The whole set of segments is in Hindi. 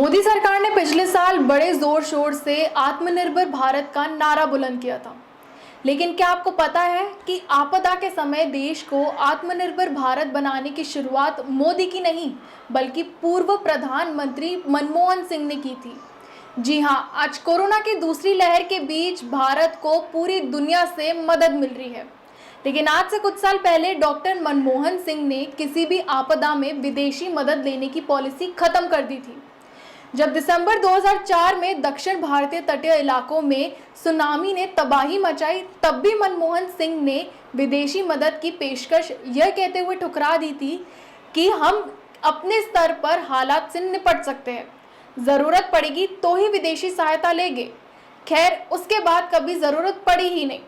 मोदी सरकार ने पिछले साल बड़े जोर शोर से आत्मनिर्भर भारत का नारा बुलंद किया था। लेकिन क्या आपको पता है कि आपदा के समय देश को आत्मनिर्भर भारत बनाने की शुरुआत मोदी की नहीं बल्कि पूर्व प्रधानमंत्री मनमोहन सिंह ने की थी। जी हाँ, आज कोरोना की दूसरी लहर के बीच भारत को पूरी दुनिया से मदद मिल रही है। लेकिन आज से कुछ साल पहले डॉक्टर मनमोहन सिंह ने किसी भी आपदा में विदेशी मदद लेने की पॉलिसी खत्म कर दी थी। जब दिसंबर 2004 में दक्षिण भारतीय तटीय इलाकों में सुनामी ने तबाही मचाई, तब भी मनमोहन सिंह ने विदेशी मदद की पेशकश यह कहते हुए ठुकरा दी थी कि हम अपने स्तर पर हालात से निपट सकते हैं, ज़रूरत पड़ेगी तो ही विदेशी सहायता लेंगे। खैर, उसके बाद कभी ज़रूरत पड़ी ही नहीं।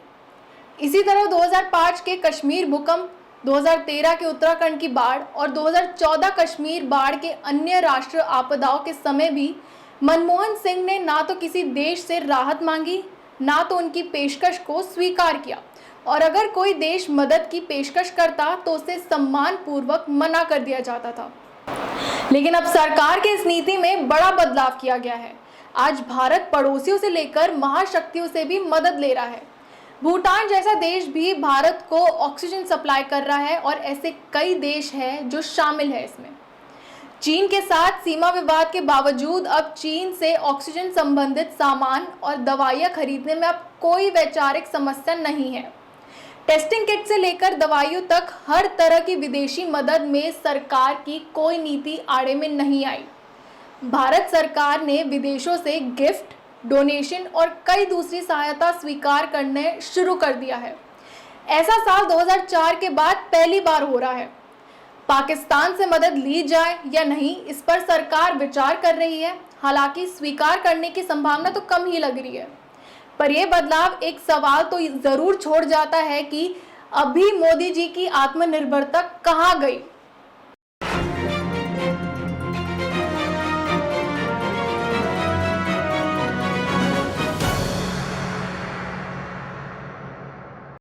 इसी तरह 2005 के कश्मीर भूकंप, 2013 के उत्तराखंड की बाढ़ और 2014 कश्मीर बाढ़ के अन्य राष्ट्रीय आपदाओं के समय भी मनमोहन सिंह ने ना तो किसी देश से राहत मांगी, ना तो उनकी पेशकश को स्वीकार किया, और अगर कोई देश मदद की पेशकश करता तो उसे सम्मानपूर्वक मना कर दिया जाता था। लेकिन अब सरकार की इस नीति में बड़ा बदलाव किया गया है। आज भारत पड़ोसियों से लेकर महाशक्तियों से भी मदद ले रहा है। भूटान जैसा देश भी भारत को ऑक्सीजन सप्लाई कर रहा है और ऐसे कई देश हैं जो शामिल है इसमें। चीन के साथ सीमा विवाद के बावजूद अब चीन से ऑक्सीजन संबंधित सामान और दवाइयां खरीदने में अब कोई वैचारिक समस्या नहीं है। टेस्टिंग किट से लेकर दवाइयों तक हर तरह की विदेशी मदद में सरकार की कोई नीति आड़े में नहीं आई। भारत सरकार ने विदेशों से गिफ्ट, डोनेशन और कई दूसरी सहायता स्वीकार करने शुरू कर दिया है। ऐसा साल 2004 के बाद पहली बार हो रहा है। पाकिस्तान से मदद ली जाए या नहीं, इस पर सरकार विचार कर रही है। हालांकि स्वीकार करने की संभावना तो कम ही लग रही है। पर यह बदलाव एक सवाल तो जरूर छोड़ जाता है कि अभी मोदी जी की आत्मनिर्भरता कहाँ गई।